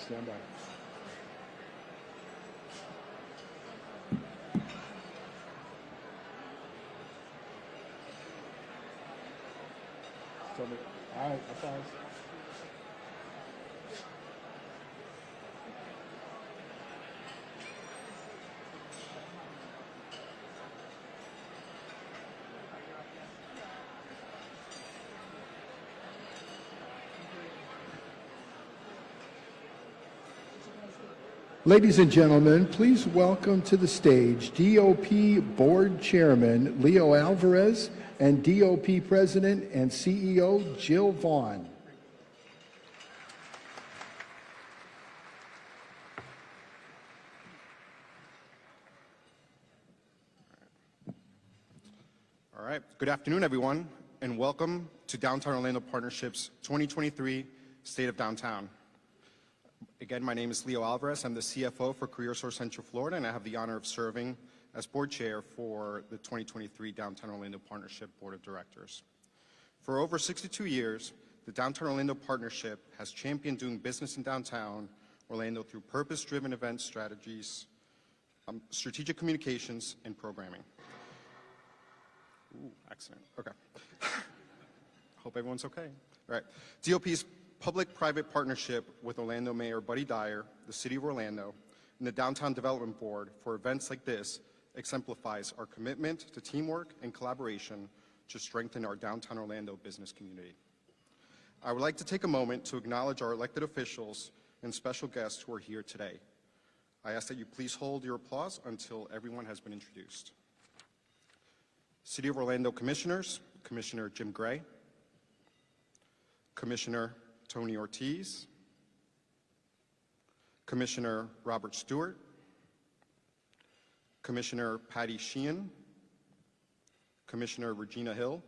Stand by. All right, applause. Ladies and gentlemen, please welcome to the stage DOP Board Chairman Leo Alvarez and DOP President and CEO Jill Vaughn. All right, good afternoon, everyone, and welcome to Downtown Orlando Partnership's 2023 State of Downtown. Again, my name is Leo Alvarez. I'm the CFO for CareerSource Central Florida, and I have the honor of serving as board chair for the 2023 Downtown Orlando Partnership Board of Directors. For over 62 years, the Downtown Orlando Partnership has championed doing business in downtown Orlando through purpose-driven event strategies, strategic communications, and programming. Ooh, accident. Okay. Hope everyone's okay. All right. DOP's public-private partnership with Orlando Mayor Buddy Dyer, the City of Orlando, and the Downtown Development Board for events like this exemplifies our commitment to teamwork and collaboration to strengthen our downtown Orlando business community. I would like to take a moment to acknowledge our elected officials and special guests who are here today. I ask that you please hold your applause until everyone has been introduced. City of Orlando Commissioners, Commissioner Jim Gray, Commissioner Tony Ortiz, Commissioner Robert Stewart, Commissioner Patty Sheehan, Commissioner Regina Hill,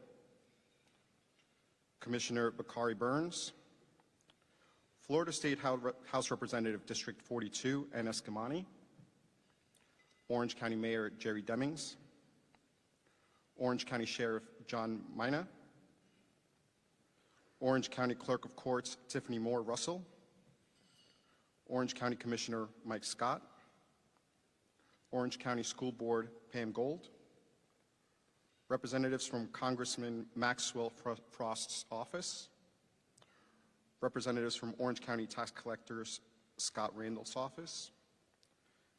Commissioner Bakari Burns, Florida State House Representative District 42 Ann Escamani, Orange County Mayor Jerry Demings, Orange County Sheriff John Mina, Orange County Clerk of Courts Tiffany Moore Russell, Orange County Commissioner Mike Scott, Orange County School Board Pam Gold, representatives from Congressman Maxwell Frost's office, representatives from Orange County Tax Collectors Scott Randall's office,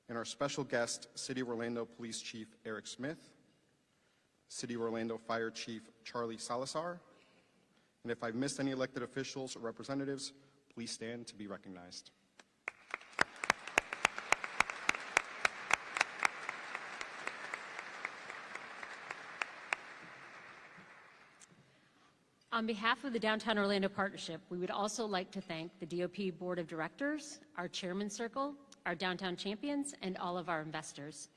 and our special guest, City of Orlando Police Chief Eric Smith, City of Orlando Fire Chief Charlie Salazar, and if I've missed any elected officials or representatives, please stand to be recognized. On behalf of the Downtown Orlando Partnership, we would also like to thank the DOP Board of Directors, our Chairman Circle, our Downtown Champions, and all of our investors.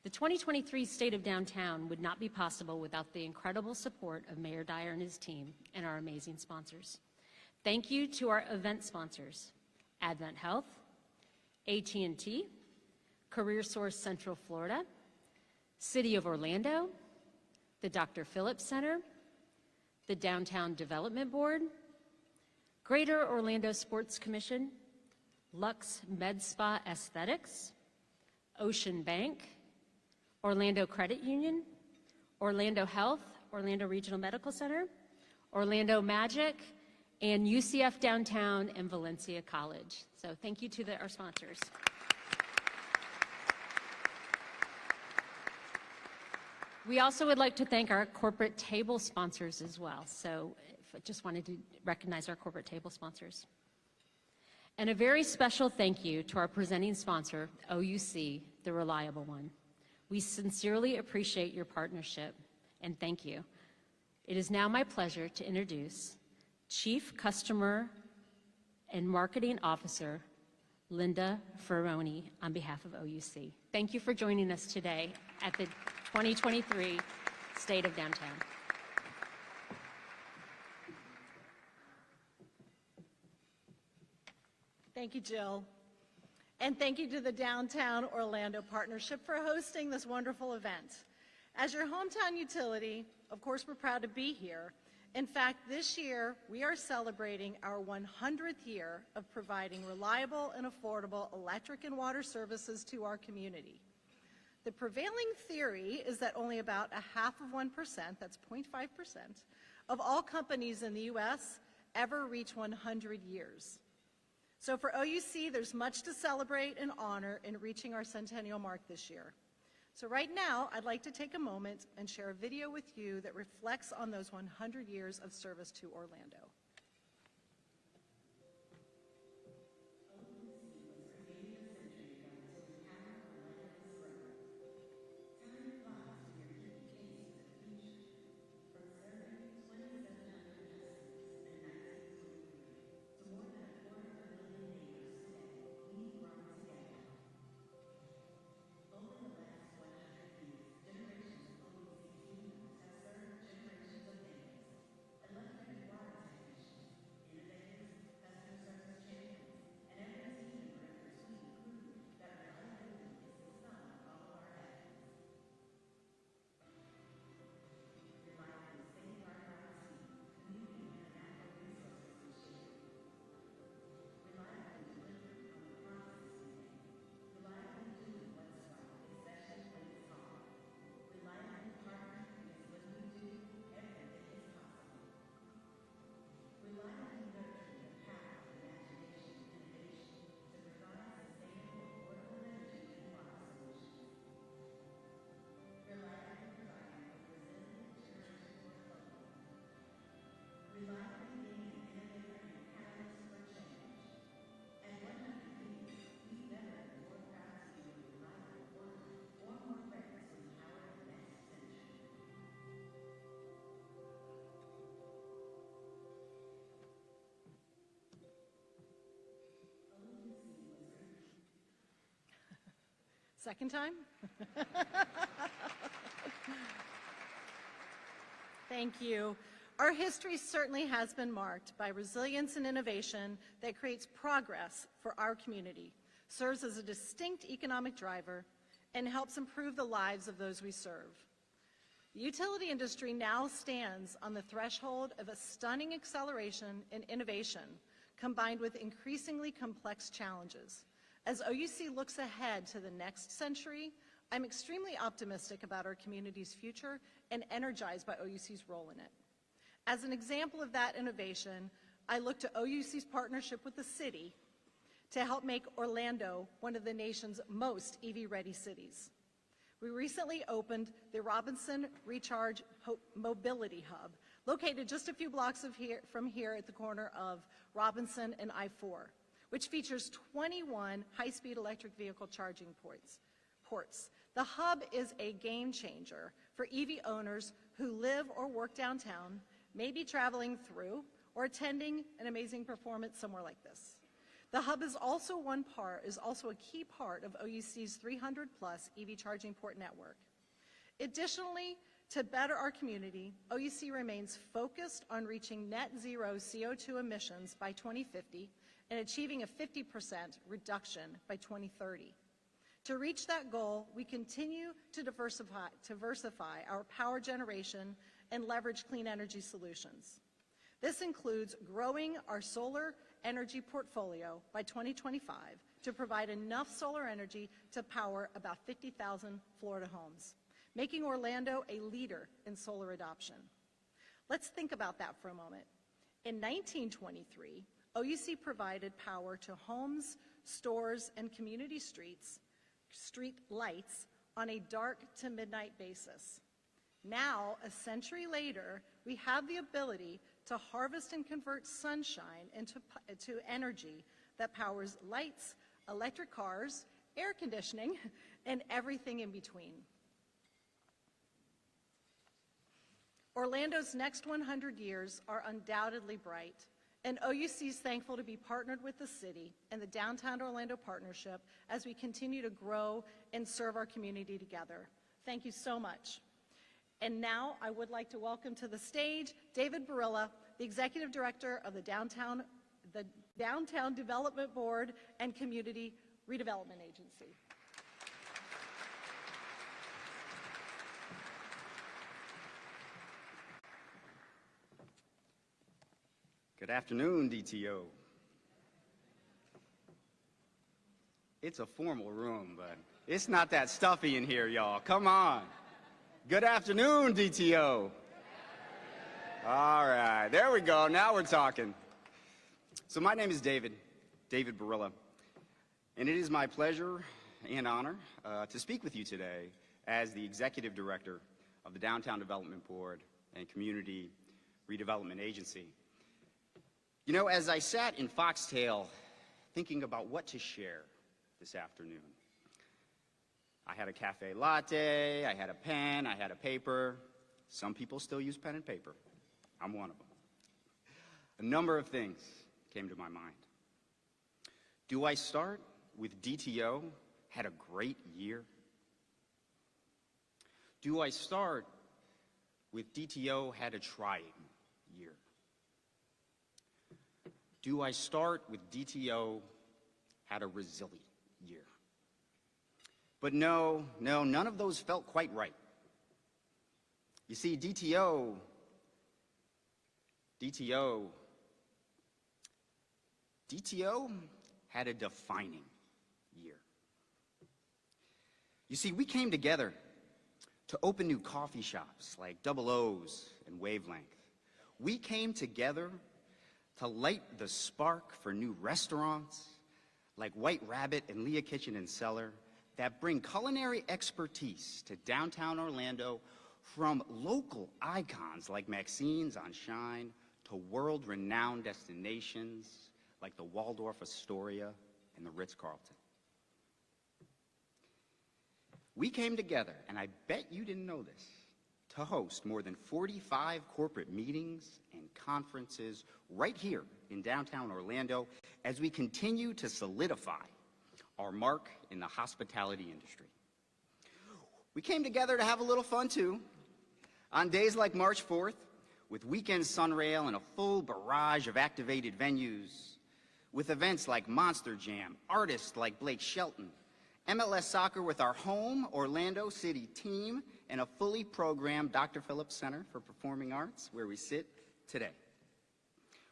The 2023 State of Downtown would not be possible without the incredible support of Mayor Dyer and his team and our amazing sponsors. Thank you to our event sponsors, Advent Health, AT&T, CareerSource Central Florida, City of Orlando, the Dr. Phillips Center, the Downtown Development Board, Greater Orlando Sports Commission, Lux Med Spa Aesthetics, Ocean Bank, Orlando Credit Union, Orlando Health, Orlando Regional Medical Center, Orlando Magic, and UCF Downtown and Valencia College. So thank you to our sponsors. We also would like to thank our corporate table sponsors as well. So I just wanted to recognize our corporate table sponsors. And a very special thank you to our presenting sponsor, OUC, the reliable one. We sincerely appreciate your partnership, and thank you. It is now my pleasure to introduce Chief Customer and Marketing Officer, Linda Ferroni, on behalf of OUC. Thank you for joining us today at the 2023 State of Downtown. Thank you, Jill. And thank you to the Downtown Orlando Partnership for hosting this wonderful event. As your hometown utility, of course, we're proud to be here In fact, this year, we are celebrating our 100th year of providing reliable and affordable electric and water services to our community. The prevailing theory is that only about 0.5%, that's 0.5%, of all companies in the U.S. ever reach 100 years. So for OUC, there's much to celebrate and honor in reaching our centennial mark this year. So right now, I'd like to take a moment and share a video with you that reflects on those 100 years of service to Orlando. Second time? Thank you. Our history certainly has been marked by resilience and innovation that creates progress for our community, serves as a distinct economic driver, and helps improve the lives of those we serve. The utility industry now stands on the threshold of a stunning acceleration in innovation, combined with increasingly complex challenges. As OUC looks ahead to the next century, I'm extremely optimistic about our community's future and energized by OUC's role in it. As an example of that innovation, I look to OUC's partnership with the city to help make Orlando one of the nation's most EV-ready cities. We recently opened the Robinson Recharge Mobility Hub, located just a few blocks from here at the corner of Robinson and I-4, which features 21 high-speed electric vehicle charging ports. The hub is a game changer for EV owners who live or work downtown, may be traveling through, or attending an amazing performance somewhere like this. The hub is also a key part of OUC's 300+ EV charging port network. Additionally, to better our community, OUC remains focused on reaching net zero CO2 emissions by 2050 and achieving a 50% reduction by 2030. To reach that goal, we continue to diversify our power generation and leverage clean energy solutions. This includes growing our solar energy portfolio by 2025 to provide enough solar energy to power about 50,000 Florida homes, making Orlando a leader in solar adoption. Let's think about that for a moment. In 1923, OUC provided power to homes, stores, and community street lights on a dark to midnight basis. Now, a century later, we have the ability to harvest and convert sunshine into energy that powers lights, electric cars, air conditioning, and everything in between. Orlando's next 100 years are undoubtedly bright, and OUC is thankful to be partnered with the city and the Downtown Orlando Partnership as we continue to grow and serve our community together. Thank you so much. And now I would like to welcome to the stage David Barilla, the Executive Director of the Downtown Development Board and Community Redevelopment Agency. Good afternoon, DTO. It's a formal room, but it's not that stuffy in here, y'all. Come on. Good afternoon, DTO. All right, there we go. Now we're talking. So my name is David Barilla, and it is my pleasure and honor to speak with you today as the Executive Director of the Downtown Development Board and Community Redevelopment Agency. You know, as I sat in Foxtail thinking about what to share this afternoon, I had a cafe latte, I had a pen, I had a paper. Some people still use pen and paper. I'm one of them. A number of things came to my mind. Do I start with DTO had a great year? Do I start with DTO had a trying year? Do I start with DTO had a resilient year? But no, none of those felt quite right. You see, DTO had a defining year. You see, we came together to open new coffee shops like Double O's and Wavelength. We came together to light the spark for new restaurants like White Rabbit and Leah Kitchen and Cellar that bring culinary expertise to downtown Orlando, from local icons like Maxine's on Shine to world-renowned destinations like the Waldorf Astoria and the Ritz-Carlton. We came together, and I bet you didn't know this, to host more than 45 corporate meetings and conferences right here in downtown Orlando as we continue to solidify our mark in the hospitality industry. We came together to have a little fun too. On days like March 4th, with weekend sunrail and a full barrage of activated venues, with events like Monster Jam, artists like Blake Shelton, MLS soccer with our home Orlando City team, and a fully programmed Dr. Phillips Center for Performing Arts where we sit today.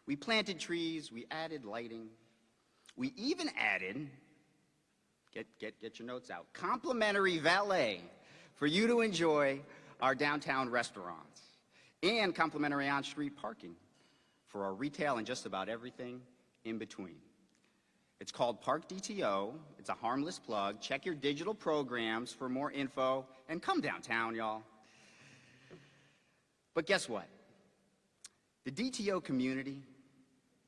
We planted trees, we added lighting, we even added, get your notes out, complimentary valet for you to enjoy our downtown restaurants, and complimentary on-street parking for our retail and just about everything in between. It's called Park DTO. It's a harmless plug. Check your digital programs for more info, and come downtown, y'all. But guess what? The DTO community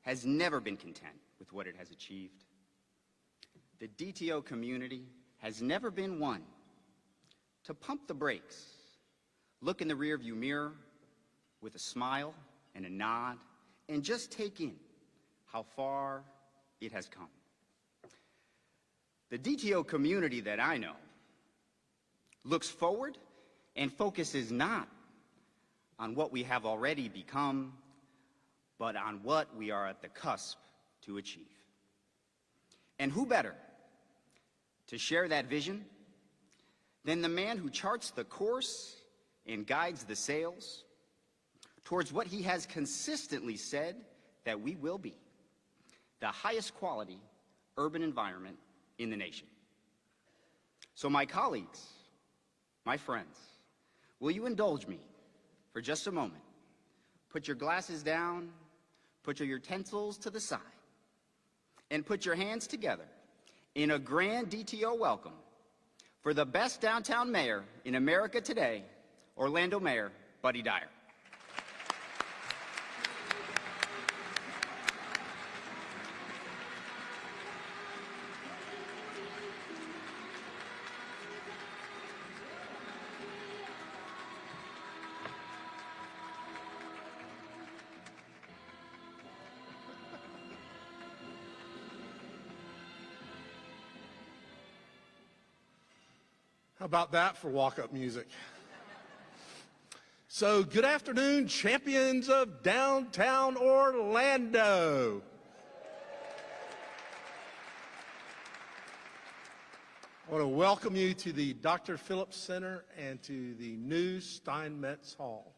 has never been content with what it has achieved. The DTO community has never been one to pump the brakes, look in the rearview mirror with a smile and a nod, and just take in how far it has come. The DTO community that I know looks forward and focuses not on what we have already become, but on what we are at the cusp to achieve. And who better to share that vision than the man who charts the course and guides the sails towards what he has consistently said that we will be, the highest quality urban environment in the nation. So my colleagues, my friends, will you indulge me for just a moment? Put your glasses down, put your utensils to the side, and put your hands together in a grand DTO welcome for the best downtown mayor in America today, Orlando Mayor Buddy Dyer. How about that for walk-up music? So, good afternoon, champions of downtown Orlando. I want to welcome you to the Dr. Phillips Center and to the new Steinmetz Hall.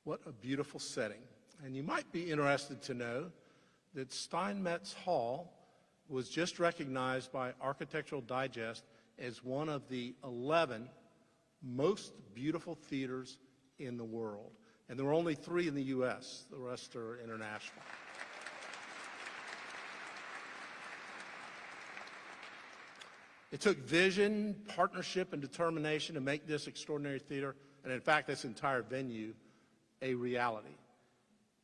What a beautiful setting. And you might be interested to know that Steinmetz Hall was just recognized by Architectural Digest as one of the 11 most beautiful theaters in the world. And there were only 3 in the U.S. The rest are international. It took vision, partnership, and determination to make this extraordinary theater, and in fact, this entire venue, a reality.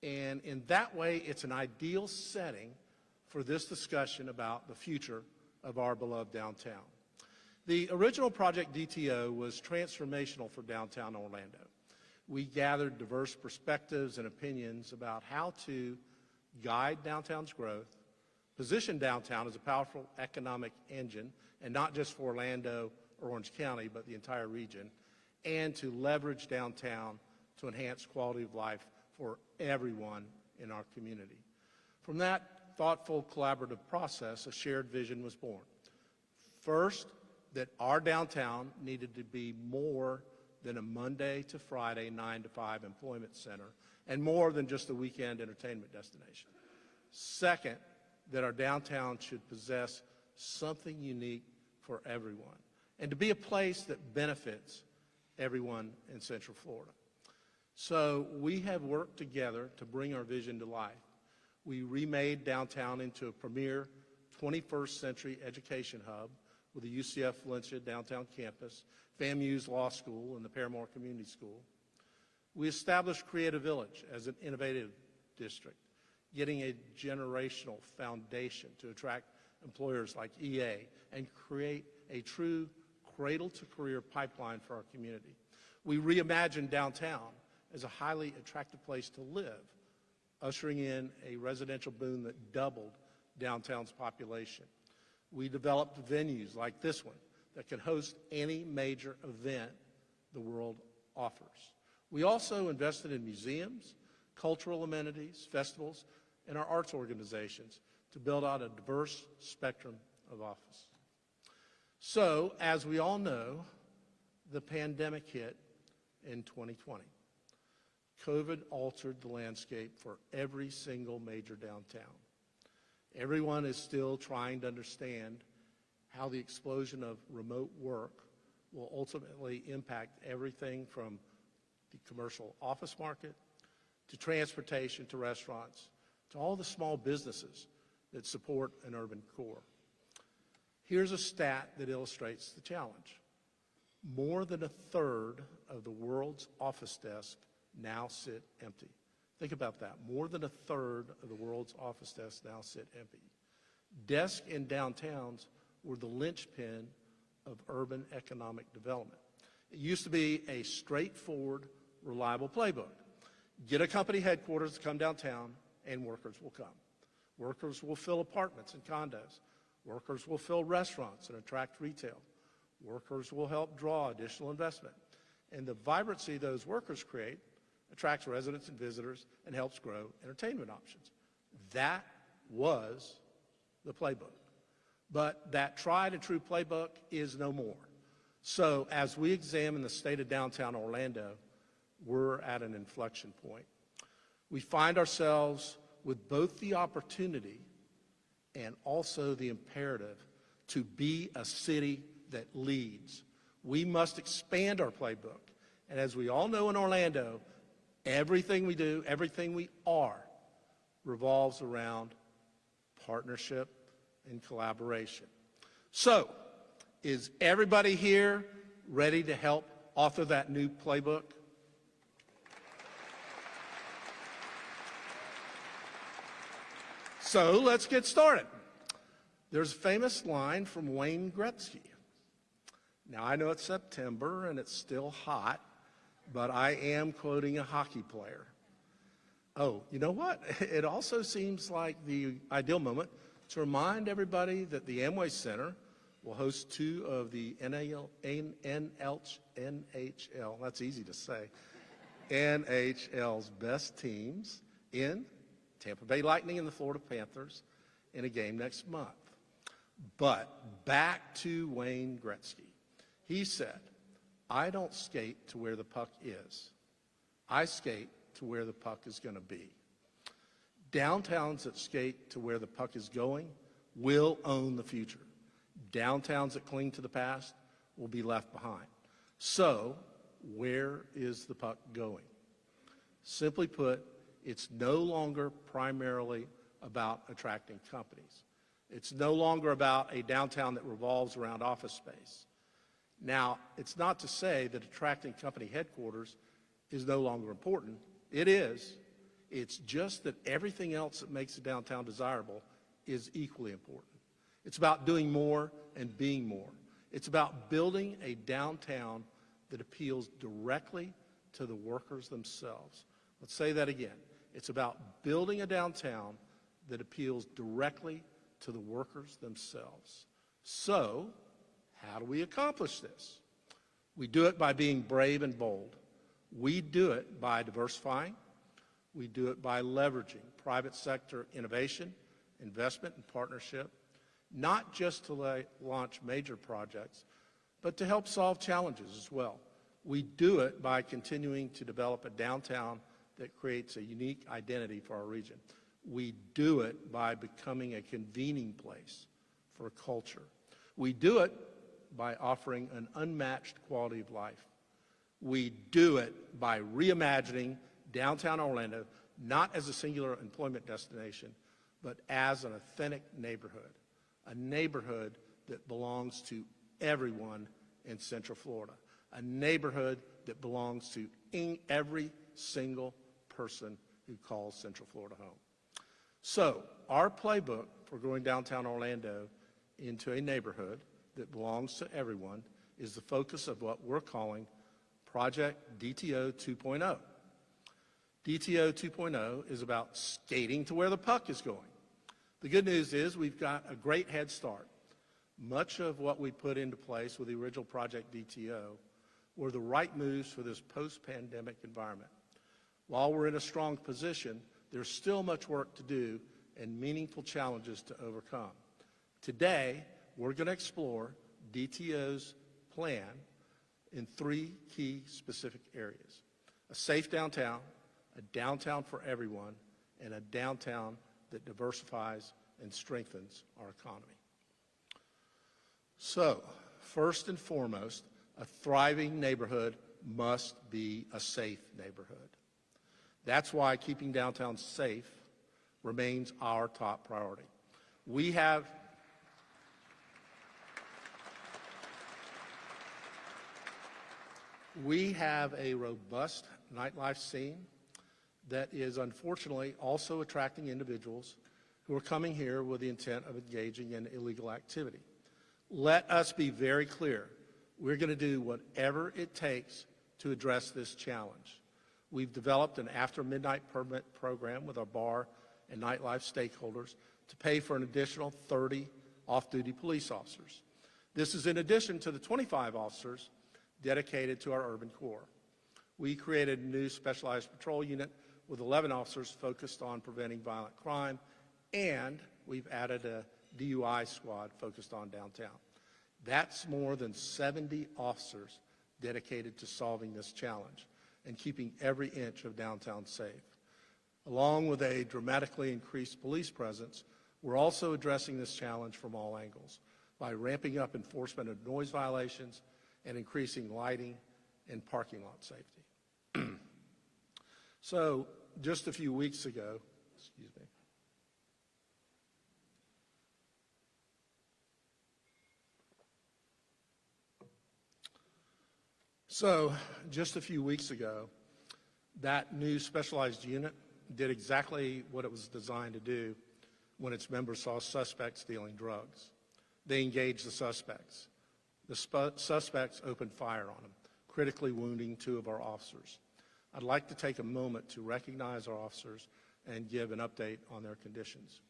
And in that way, it's an ideal setting for this discussion about the future of our beloved downtown. The original Project DTO was transformational for downtown Orlando. We gathered diverse perspectives and opinions about how to guide downtown's growth, position downtown as a powerful economic engine, and not just for Orlando or Orange County, but the entire region, and to leverage downtown to enhance quality of life for everyone in our community. From that thoughtful, collaborative process, a shared vision was born. First, that our downtown needed to be more than a Monday to Friday 9-to-5 employment center and more than just a weekend entertainment destination. Second, that our downtown should possess something unique for everyone and to be a place that benefits everyone in Central Florida. So we have worked together to bring our vision to life. We remade downtown into a premier 21st century education hub with the UCF Valencia downtown campus, FAMU's Law School, and the Paramore Community School. We established Creative Village as an innovative district, getting a generational foundation to attract employers like EA and create a true cradle-to-career pipeline for our community. We reimagined downtown as a highly attractive place to live, ushering in a residential boom that doubled downtown's population. We developed venues like this one that can host any major event the world offers. We also invested in museums, cultural amenities, festivals, and our arts organizations to build out a diverse spectrum of office. So, as we all know, the pandemic hit in 2020. COVID altered the landscape for every single major downtown. Everyone is still trying to understand how the explosion of remote work will ultimately impact everything from the commercial office market to transportation to restaurants to all the small businesses that support an urban core. Here's a stat that illustrates the challenge. More than a third of the world's office desks now sit empty. Think about that. More than a third of the world's office desks now sit empty. Desks in downtowns were the linchpin of urban economic development. It used to be a straightforward, reliable playbook. Get a company headquarters to come downtown, and workers will come. Workers will fill apartments and condos. Workers will fill restaurants and attract retail. Workers will help draw additional investment. And the vibrancy those workers create attracts residents and visitors and helps grow entertainment options. That was the playbook. But that tried and true playbook is no more. So as we examine the state of downtown Orlando, we're at an inflection point. We find ourselves with both the opportunity and also the imperative to be a city that leads. We must expand our playbook. And as we all know in Orlando, everything we do, everything we are, revolves around partnership and collaboration. So, is everybody here ready to help author that new playbook? So let's get started. There's a famous line from Wayne Gretzky. Now I know it's September and it's still hot, but I am quoting a hockey player. Oh, you know what? It also seems like the ideal moment to remind everybody that the Amway Center will host 2 of the NHL, that's easy to say, NHL's best teams in Tampa Bay Lightning and the Florida Panthers in a game next month. But back to Wayne Gretzky. He said, I don't skate to where the puck is. I skate to where the puck is going to be. Downtowns that skate to where the puck is going will own the future. Downtowns that cling to the past will be left behind. So, where is the puck going? Simply put, it's no longer primarily about attracting companies. It's no longer about a downtown that revolves around office space. Now, it's not to say that attracting company headquarters is no longer important. It is. It's just that everything else that makes a downtown desirable is equally important. It's about doing more and being more. It's about building a downtown that appeals directly to the workers themselves. Let's say that again. It's about building a downtown that appeals directly to the workers themselves. So, how do we accomplish this? We do it by being brave and bold. We do it by diversifying. We do it by leveraging private sector innovation, investment, and partnership, not just to launch major projects, but to help solve challenges as well. We do it by continuing to develop a downtown that creates a unique identity for our region. We do it by becoming a convening place for culture. We do it by offering an unmatched quality of life. We do it by reimagining downtown Orlando not as a singular employment destination, but as an authentic neighborhood, a neighborhood that belongs to everyone in Central Florida, a neighborhood that belongs to every single person who calls Central Florida home. So, our playbook for growing downtown Orlando into a neighborhood that belongs to everyone is the focus of what we're calling Project DTO 2.0. DTO 2.0 is about skating to where the puck is going. The good news is we've got a great head start. Much of what we put into place with the original Project DTO were the right moves for this post-pandemic environment. While we're in a strong position, there's still much work to do and meaningful challenges to overcome. Today, we're going to explore DTO's plan in 3 key specific areas: a safe downtown, a downtown for everyone, and a downtown that diversifies and strengthens our economy. So, first and foremost, a thriving neighborhood must be a safe neighborhood. That's why keeping downtown safe remains our top priority. We have a robust nightlife scene that is unfortunately also attracting individuals who are coming here with the intent of engaging in illegal activity. Let us be very clear. We're going to do whatever it takes to address this challenge. We've developed an after-midnight permit program with our bar and nightlife stakeholders to pay for an additional 30 off-duty police officers. This is in addition to the 25 officers dedicated to our urban core. We created a new specialized patrol unit with 11 officers focused on preventing violent crime, and we've added a DUI squad focused on downtown. That's more than 70 officers dedicated to solving this challenge and keeping every inch of downtown safe. Along with a dramatically increased police presence, we're also addressing this challenge from all angles by ramping up enforcement of noise violations and increasing lighting and parking lot safety. So, just a few weeks ago, that new specialized unit did exactly what it was designed to do when its members saw suspects dealing drugs. They engaged the suspects. The suspects opened fire on them, critically wounding 2 of our officers. I'd like to take a moment to recognize our officers and give an update on their conditions.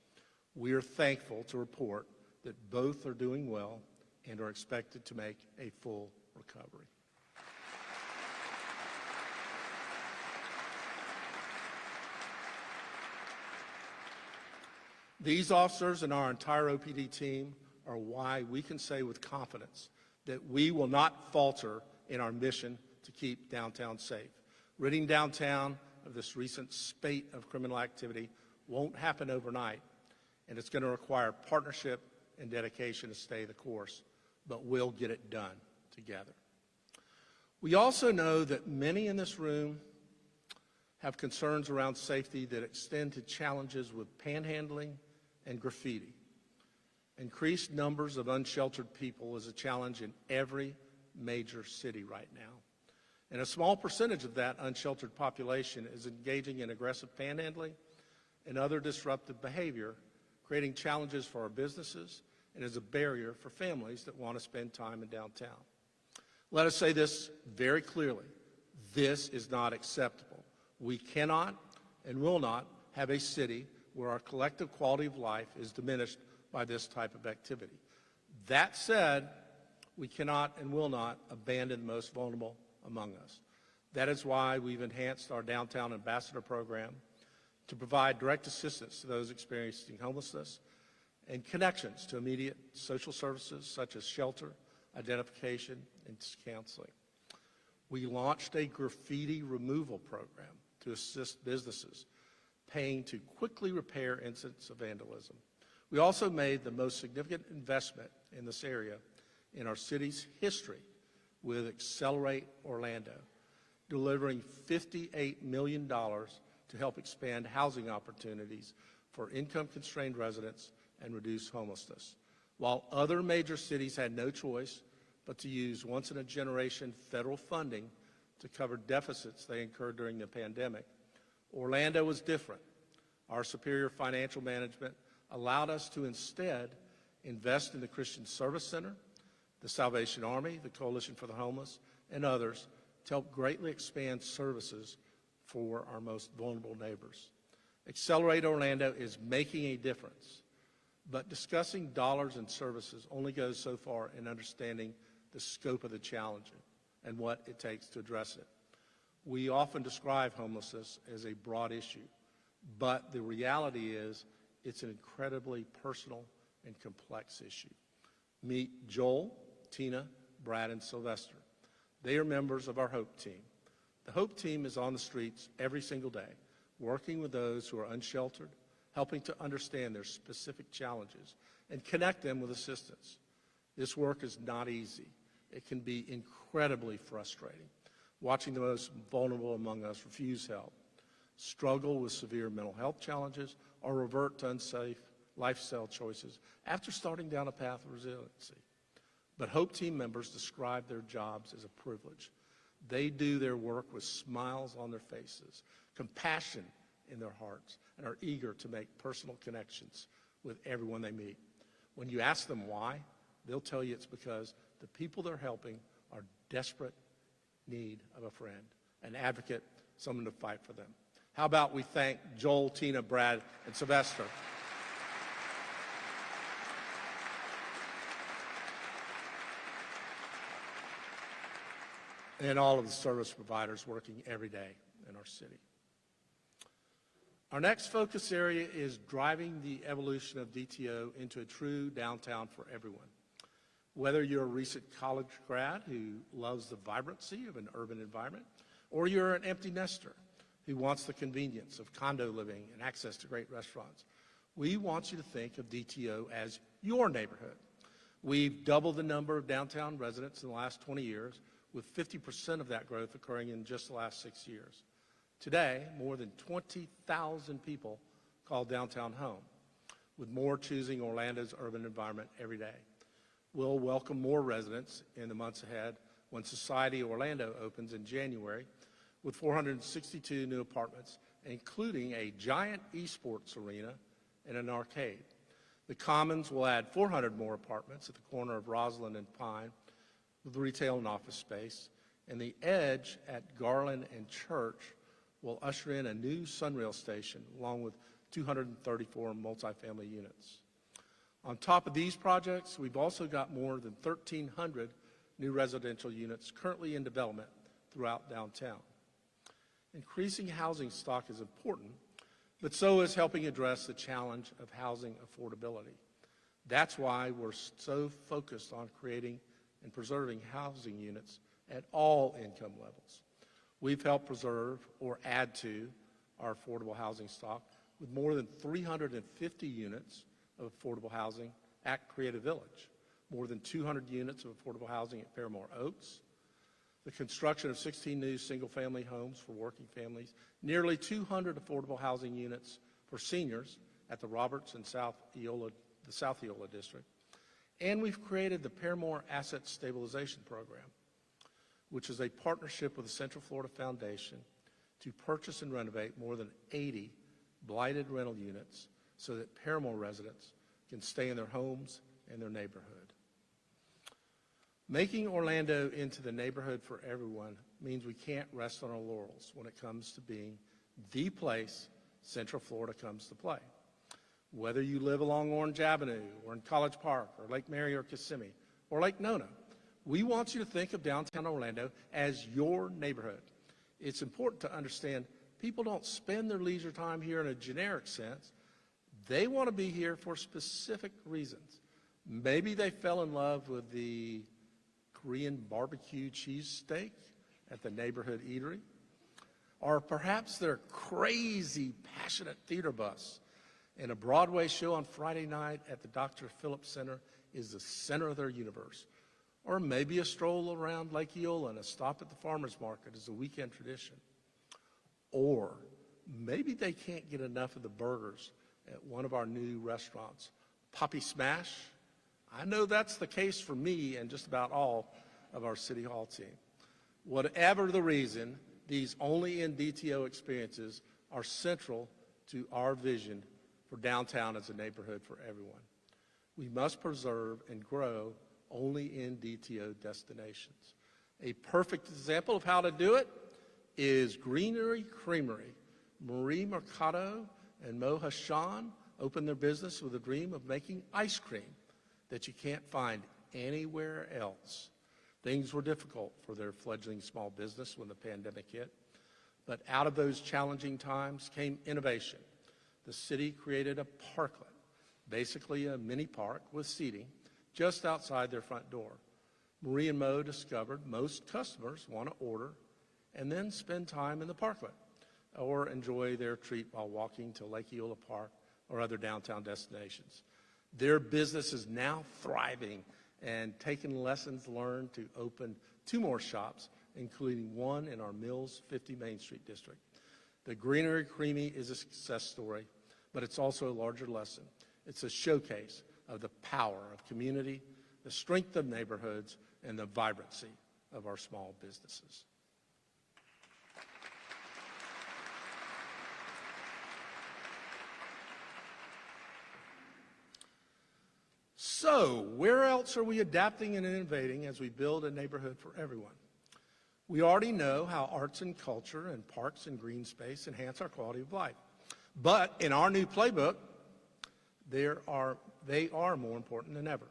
We are thankful to report that both are doing well and are expected to make a full recovery. These officers and our entire OPD team are why we can say with confidence that we will not falter in our mission to keep downtown safe. Ridding downtown of this recent spate of criminal activity won't happen overnight, and it's going to require partnership and dedication to stay the course, but we'll get it done together. We also know that many in this room have concerns around safety that extend to challenges with panhandling and graffiti. Increased numbers of unsheltered people is a challenge in every major city right now. And a small percentage of that unsheltered population is engaging in aggressive panhandling and other disruptive behavior, creating challenges for our businesses and is a barrier for families that want to spend time in downtown. Let us say this very clearly. This is not acceptable. We cannot and will not have a city where our collective quality of life is diminished by this type of activity. That said, we cannot and will not abandon the most vulnerable among us. That is why we've enhanced our Downtown Ambassador program to provide direct assistance to those experiencing homelessness and connections to immediate social services such as shelter, identification, and counseling. We launched a graffiti removal program to assist businesses paying to quickly repair incidents of vandalism. We also made the most significant investment in this area in our city's history with Accelerate Orlando, delivering $58 million to help expand housing opportunities for income-constrained residents and reduce homelessness. While other major cities had no choice but to use once-in-a-generation federal funding to cover deficits they incurred during the pandemic, Orlando was different. Our superior financial management allowed us to instead invest in the Christian Service Center, the Salvation Army, the Coalition for the Homeless, and others to help greatly expand services for our most vulnerable neighbors. Accelerate Orlando is making a difference, but discussing dollars and services only goes so far in understanding the scope of the challenge and what it takes to address it. We often describe homelessness as a broad issue, but the reality is it's an incredibly personal and complex issue. Meet Joel, Tina, Brad, and Sylvester. They are members of our HOPE team. The HOPE team is on the streets every single day, working with those who are unsheltered, helping to understand their specific challenges, and connect them with assistance. This work is not easy. It can be incredibly frustrating, watching the most vulnerable among us refuse help, struggle with severe mental health challenges, or revert to unsafe lifestyle choices after starting down a path of resiliency. But HOPE team members describe their jobs as a privilege. They do their work with smiles on their faces, compassion in their hearts, and are eager to make personal connections with everyone they meet. When you ask them why, they'll tell you it's because the people they're helping are desperate need of a friend, an advocate, someone to fight for them. How about we thank Joel, Tina, Brad, and Sylvester. And all of the service providers working every day in our city. Our next focus area is driving the evolution of DTO into a true downtown for everyone. Whether you're a recent college grad who loves the vibrancy of an urban environment, or you're an empty nester who wants the convenience of condo living and access to great restaurants, we want you to think of DTO as your neighborhood. We've doubled the number of downtown residents in the last 20 years, with 50% of that growth occurring in just the last 6 years. Today, more than 20,000 people call downtown home, with more choosing Orlando's urban environment every day. We'll welcome more residents in the months ahead when Society Orlando opens in January, with 462 new apartments, including a giant esports arena and an arcade. The Commons will add 400 more apartments at the corner of Roslyn and Pine, with retail and office space, and the Edge at Garland and Church will usher in a new Sunrail station along with 234 multifamily units. On top of these projects, we've also got more than 1,300 new residential units currently in development throughout downtown. Increasing housing stock is important, but so is helping address the challenge of housing affordability. That's why we're so focused on creating and preserving housing units at all income levels. We've helped preserve or add to our affordable housing stock with more than 350 units of affordable housing at Creative Village, more than 200 units of affordable housing at Fairmore Oaks, the construction of 16 new single-family homes for working families, nearly 200 affordable housing units for seniors at the Roberts and South Eola District, and we've created the Paramore Asset Stabilization Program, which is a partnership with the Central Florida Foundation to purchase and renovate more than 80 blighted rental units so that Paramore residents can stay in their homes and their neighborhood. Making Orlando into the neighborhood for everyone means we can't rest on our laurels when it comes to being the place Central Florida comes to play. Whether you live along Orange Avenue or in College Park or Lake Mary or Kissimmee or Lake Nona, we want you to think of downtown Orlando as your neighborhood. It's important to understand people don't spend their leisure time here in a generic sense. They want to be here for specific reasons. Maybe they fell in love with the Korean barbecue cheesesteak at the neighborhood eatery, or perhaps their crazy, passionate theater bus and a Broadway show on Friday night at the Dr. Phillips Center is the center of their universe. Or maybe a stroll around Lake Eola and a stop at the farmer's market is a weekend tradition. Or maybe they can't get enough of the burgers at one of our new restaurants, Poppy Smash. I know that's the case for me and just about all of our City Hall team. Whatever the reason, these only in DTO experiences are central to our vision for downtown as a neighborhood for everyone. We must preserve and grow only in DTO destinations. A perfect example of how to do it is Greenery Creamery. Marie Mercado and Mo Hashan opened their business with a dream of making ice cream that you can't find anywhere else. Things were difficult for their fledgling small business when the pandemic hit, but out of those challenging times came innovation. The city created a parklet, basically a mini park with seating, just outside their front door. Marie and Mo discovered most customers want to order and then spend time in the parklet or enjoy their treat while walking to Lake Eola Park or other downtown destinations. Their business is now thriving and taking lessons learned to open 2 more shops, including one in our Mills 50 Main Street district. The Greenery Creamy is a success story, but it's also a larger lesson. It's a showcase of the power of community, the strength of neighborhoods, and the vibrancy of our small businesses. So, where else are we adapting and innovating as we build a neighborhood for everyone? We already know how arts and culture and parks and green space enhance our quality of life. But in our new playbook, they are more important than ever.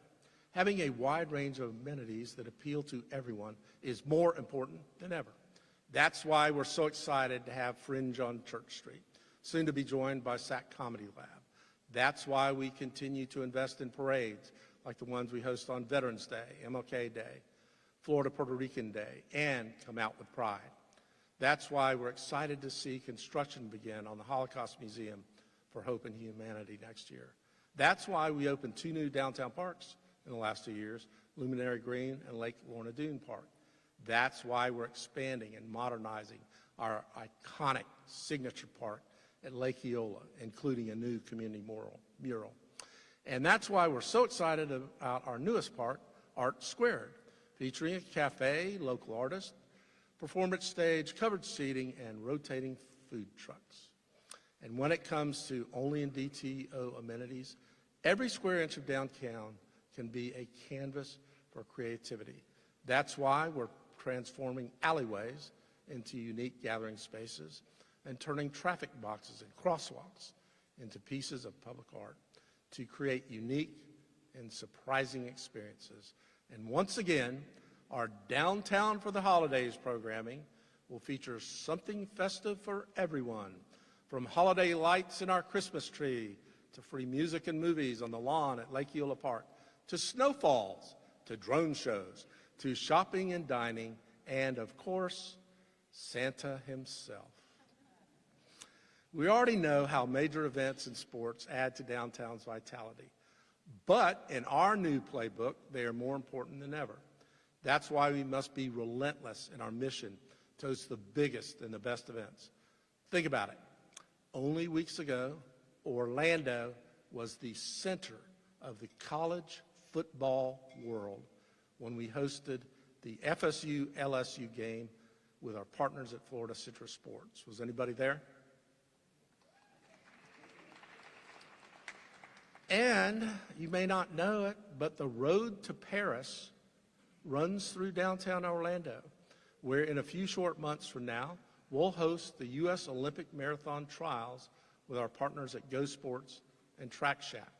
Having a wide range of amenities that appeal to everyone is more important than ever. That's why we're so excited to have Fringe on Church Street, soon to be joined by SAC Comedy Lab. That's why we continue to invest in parades like the ones we host on Veterans Day, MLK Day, Florida Puerto Rican Day, and Come Out with Pride. That's why we're excited to see construction begin on the Holocaust Museum for Hope and Humanity next year. That's why we opened 2 new downtown parks in the last 2 years, Luminary Green and Lake Lorna Dune Park. That's why we're expanding and modernizing our iconic signature park at Lake Eola, including a new community mural. And that's why we're so excited about our newest park, Art Squared, featuring a cafe, local artists, performance stage, covered seating, and rotating food trucks. And when it comes to only in DTO amenities, every square inch of downtown can be a canvas for creativity. That's why we're transforming alleyways into unique gathering spaces and turning traffic boxes and crosswalks into pieces of public art to create unique and surprising experiences. And once again, our Downtown for the Holidays programming will feature something festive for everyone, from holiday lights in our Christmas tree, to free music and movies on the lawn at Lake Eola Park, to snowfalls, to drone shows, to shopping and dining, and of course, Santa himself. We already know how major events in sports add to downtown's vitality. But in our new playbook, they are more important than ever. That's why we must be relentless in our mission to host the biggest and the best events. Think about it. Only weeks ago, Orlando was the center of the college football world when we hosted the FSU-LSU game with our partners at Florida Citrus Sports. Was anybody there? And you may not know it, but the road to Paris runs through downtown Orlando, where in a few short months from now, we'll host the U.S. Olympic Marathon Trials with our partners at Go Sports and Track Shack.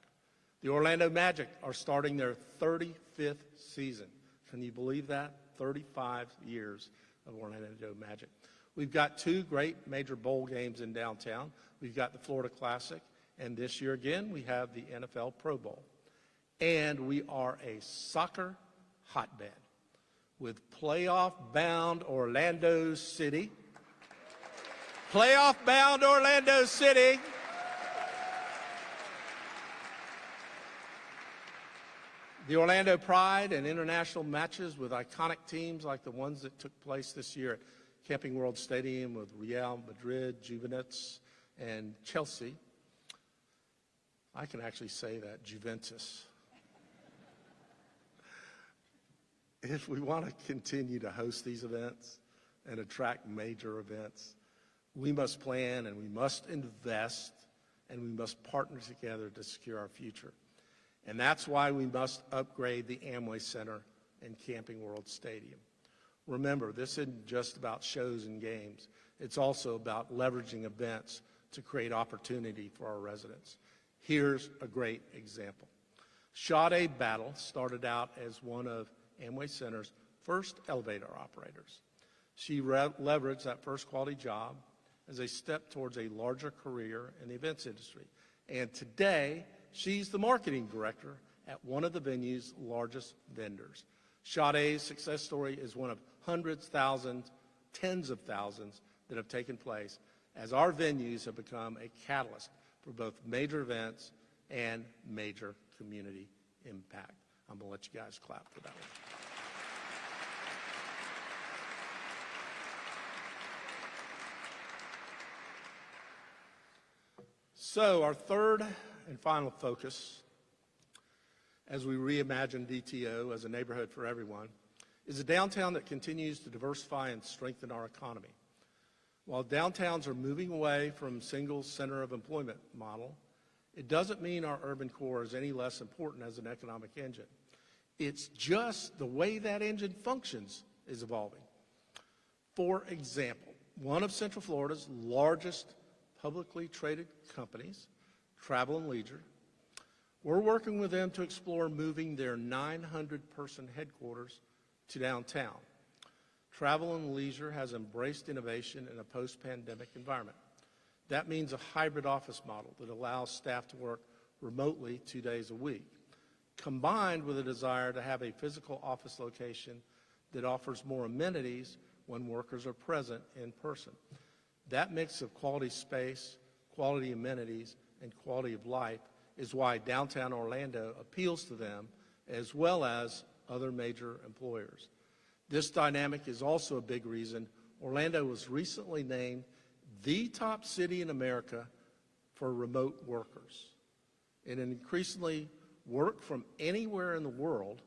The Orlando Magic are starting their 35th season. Can you believe that? 35 years of Orlando Magic. We've got two great major bowl games in downtown. We've got the Florida Classic, and this year again, we have the NFL Pro Bowl. And we are a soccer hotbed with playoff-bound Orlando City. Playoff-bound Orlando City. The Orlando Pride and international matches with iconic teams like the ones that took place this year at Camping World Stadium with Real Madrid, Juventus, and Chelsea. I can actually say that, Juventus. If we want to continue to host these events and attract major events, we must plan and we must invest and we must partner together to secure our future. And that's why we must upgrade the Amway Center and Camping World Stadium. Remember, this isn't just about shows and games. It's also about leveraging events to create opportunity for our residents. Here's a great example. Sade Battle started out as one of Amway Center's first elevator operators. She leveraged that first quality job as a step towards a larger career in the events industry. And today, she's the marketing director at one of the venue's largest vendors. Sade's success story is one of hundreds, thousands, tens of thousands that have taken place as our venues have become a catalyst for both major events and major community impact. I'm going to let you guys clap for that one. So our third and final focus as we reimagine DTO as a neighborhood for everyone is a downtown that continues to diversify and strengthen our economy. While downtowns are moving away from single center of employment model, it doesn't mean our urban core is any less important as an economic engine. It's just the way that engine functions is evolving. For example, one of Central Florida's largest publicly traded companies, Travel and Leisure, we're working with them to explore moving their 900-person headquarters to downtown. Travel and Leisure has embraced innovation in a post-pandemic environment. That means a hybrid office model that allows staff to work remotely 2 days a week, combined with a desire to have a physical office location that offers more amenities when workers are present in person. That mix of quality space, quality amenities, and quality of life is why downtown Orlando appeals to them as well as other major employers. This dynamic is also a big reason Orlando was recently named the top city in America for remote workers. In an increasingly work from anywhere in the world,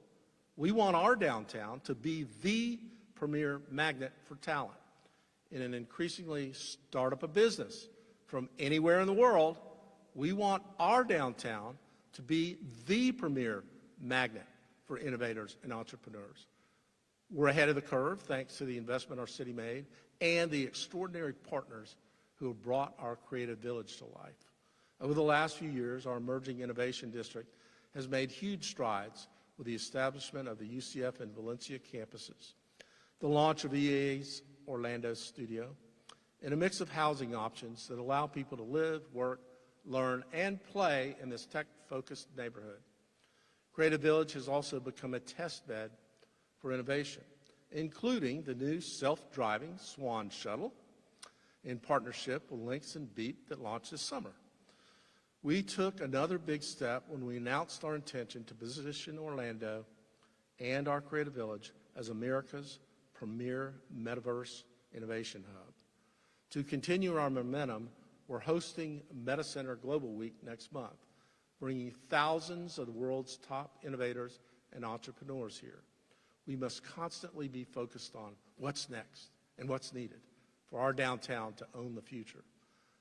we want our downtown to be the premier magnet for talent. In an increasingly start up a business from anywhere in the world, we want our downtown to be the premier magnet for innovators and entrepreneurs. We're ahead of the curve thanks to the investment our city made and the extraordinary partners who have brought our creative village to life. Over the last few years, our emerging innovation district has made huge strides with the establishment of the UCF and Valencia campuses, the launch of EA's Orlando studio, and a mix of housing options that allow people to live, work, learn, and play in this tech-focused neighborhood. Creative Village has also become a test bed for innovation, including the new self-driving Swan Shuttle in partnership with Lynx and Beep that launched this summer. We took another big step when we announced our intention to position Orlando and our Creative Village as America's premier metaverse innovation hub. To continue our momentum, we're hosting Meta Center Global Week next month, bringing thousands of the world's top innovators and entrepreneurs here. We must constantly be focused on what's next and what's needed for our downtown to own the future.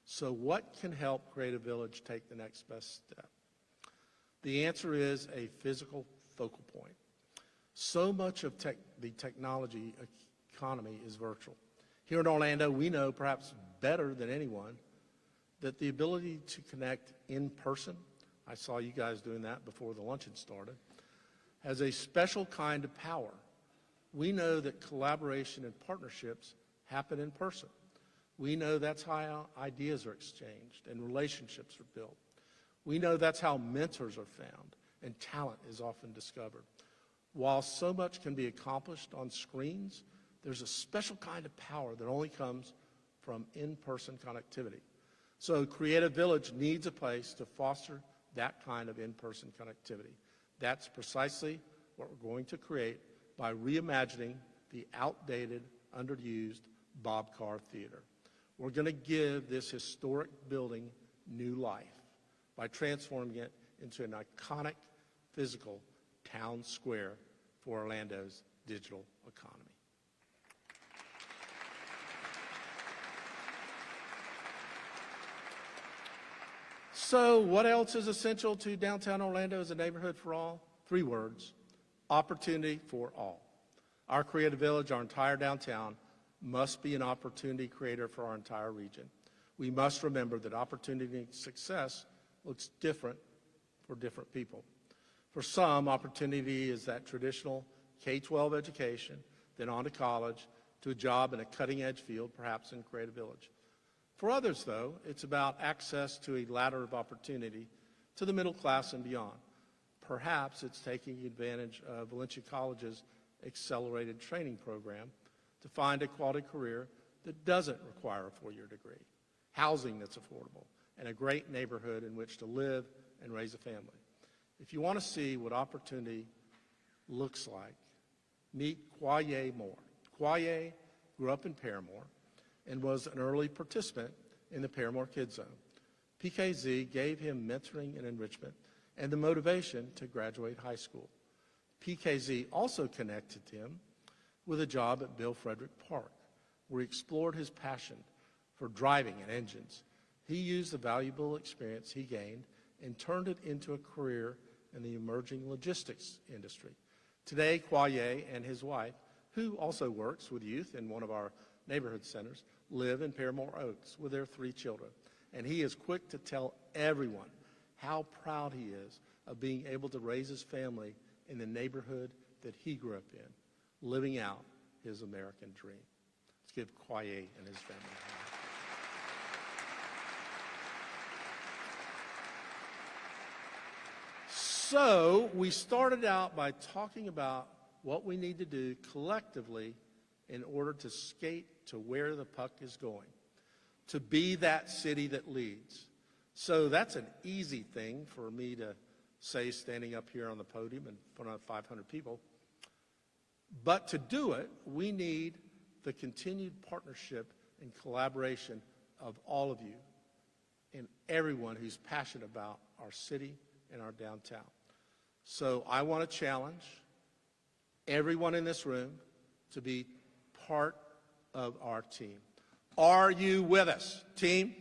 So what can help Creative Village take the next best step? The answer is a physical focal point. So much of the technology economy is virtual. Here in Orlando, we know perhaps better than anyone that the ability to connect in person, I saw you guys doing that before the luncheon started, has a special kind of power. We know that collaboration and partnerships happen in person. We know that's how ideas are exchanged and relationships are built. We know that's how mentors are found and talent is often discovered. While so much can be accomplished on screens, there's a special kind of power that only comes from in-person connectivity. So Creative Village needs a place to foster that kind of in-person connectivity. That's precisely what we're going to create by reimagining the outdated, underused Bob Carr Theater. We're going to give this historic building new life by transforming it into an iconic physical town square for Orlando's digital economy. So what else is essential to downtown Orlando as a neighborhood for all? 3 words: opportunity for all. Our Creative Village, our entire downtown, must be an opportunity creator for our entire region. We must remember that opportunity and success looks different for different people. For some, opportunity is that traditional K-12 education, then on to college, to a job in a cutting-edge field, perhaps in Creative Village. For others, though, it's about access to a ladder of opportunity to the middle class and beyond. Perhaps it's taking advantage of Valencia College's accelerated training program to find a quality career that doesn't require a 4-year degree, housing that's affordable, and a great neighborhood in which to live and raise a family. If you want to see what opportunity looks like, meet Kwaye Moore. Kwaye grew up in Paramore and was an early participant in the Paramore Kids Zone. PKZ gave him mentoring and enrichment and the motivation to graduate high school. PKZ also connected him with a job at Bill Frederick Park, where he explored his passion for driving and engines. He used the valuable experience he gained and turned it into a career in the emerging logistics industry. Today, Kwaye and his wife, who also works with youth in one of our neighborhood centers, live in Paramore Oaks with their 3 children. And he is quick to tell everyone how proud he is of being able to raise his family in the neighborhood that he grew up in, living out his American dream. Let's give Kwaye and his family a hand. So we started out by talking about what we need to do collectively in order to skate to where the puck is going, to be that city that leads. So that's an easy thing for me to say standing up here on the podium in front of 500 people. But to do it, we need the continued partnership and collaboration of all of you and everyone who's passionate about our city and our downtown. So I want to challenge everyone in this room to be part of our team. Are you with us, team?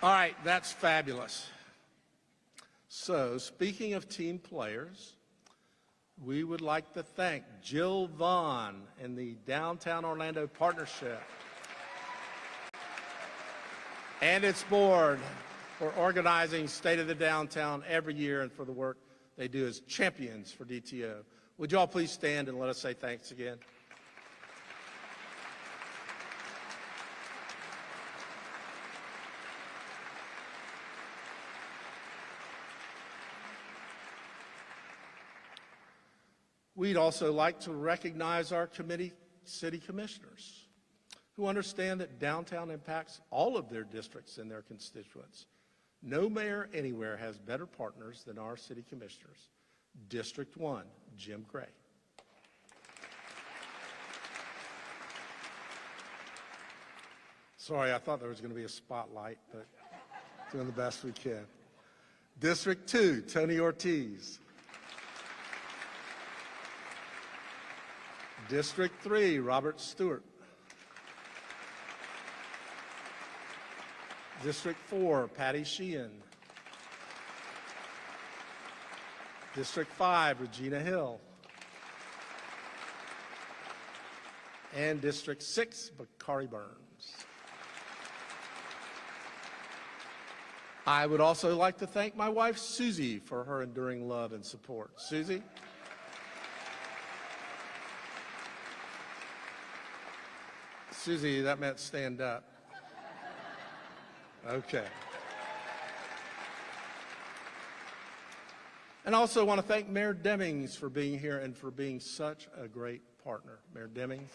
All right, that's fabulous. So, speaking of team players, we would like to thank Jill Vaughn and the Downtown Orlando Partnership and its board for organizing State of the Downtown every year and for the work they do as champions for DTO. Would you all please stand and let us say thanks again? We'd also like to recognize our city commissioners who understand that downtown impacts all of their districts and their constituents. No mayor anywhere has better partners than our city commissioners. District 1, Jim Gray. Sorry, I thought there was going to be a spotlight, but doing the best we can. District 2, Tony Ortiz. District 3, Robert Stewart. District 4, Patty Sheehan. District 5, Regina Hill. And District 6, Bakari Burns. I would also like to thank my wife, Susie, for her enduring love and support. Susie? Susie, that meant stand up. Okay. And I also want to thank Mayor Demings for being here and for being such a great partner. Mayor Demings.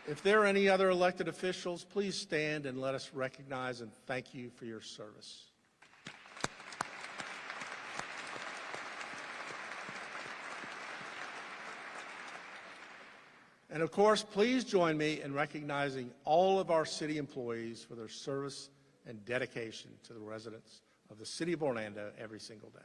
If there are any other elected officials, please stand and let us recognize and thank you for your service. And of course, please join me in recognizing all of our city employees for their service and dedication to the residents of the city of Orlando every single day.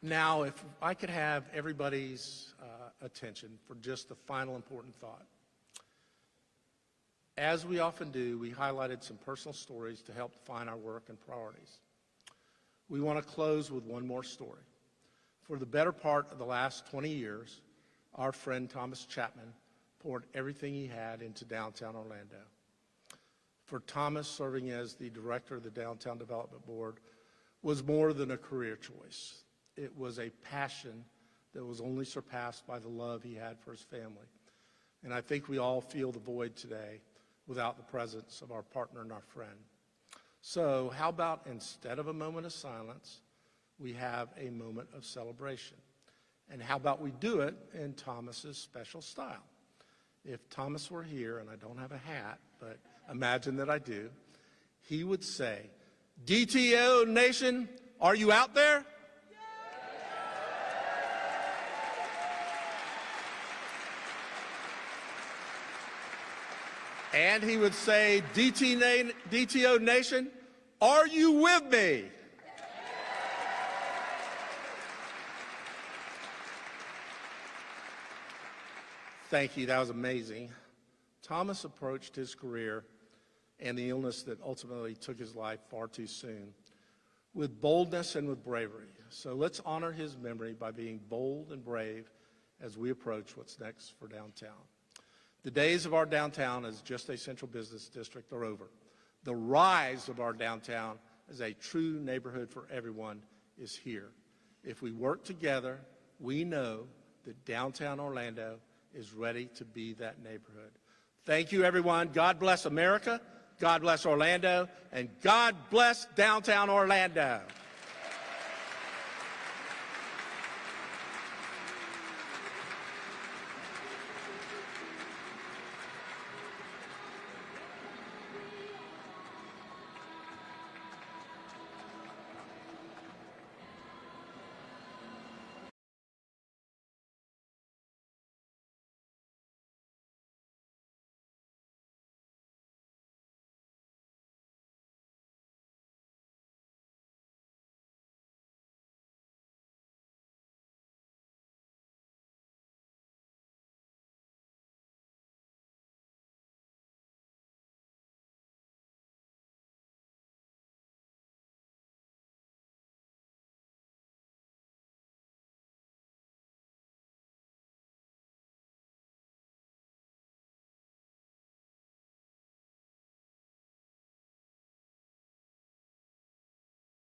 Now, if I could have everybody's attention for just the final important thought. As we often do, we highlighted some personal stories to help define our work and priorities. We want to close with one more story. For the better part of the last 20 years, our friend Thomas Chapman poured everything he had into downtown Orlando. For Thomas, serving as the director of the Downtown Development Board was more than a career choice. It was a passion that was only surpassed by the love he had for his family. And I think we all feel the void today without the presence of our partner and our friend. So how about instead of a moment of silence, we have a moment of celebration? And how about we do it in Thomas's special style? If Thomas were here, and I don't have a hat, but imagine that I do, he would say, DTO Nation, are you out there? And he would say, DTO Nation, are you with me? Thank you, that was amazing. Thomas approached his career and the illness that ultimately took his life far too soon with boldness and with bravery. So let's honor his memory by being bold and brave as we approach what's next for downtown. The days of our downtown as just a central business district are over. The rise of our downtown as a true neighborhood for everyone is here. If we work together, we know that downtown Orlando is ready to be that neighborhood. Thank you, everyone. God bless America, God bless Orlando, and God bless downtown Orlando.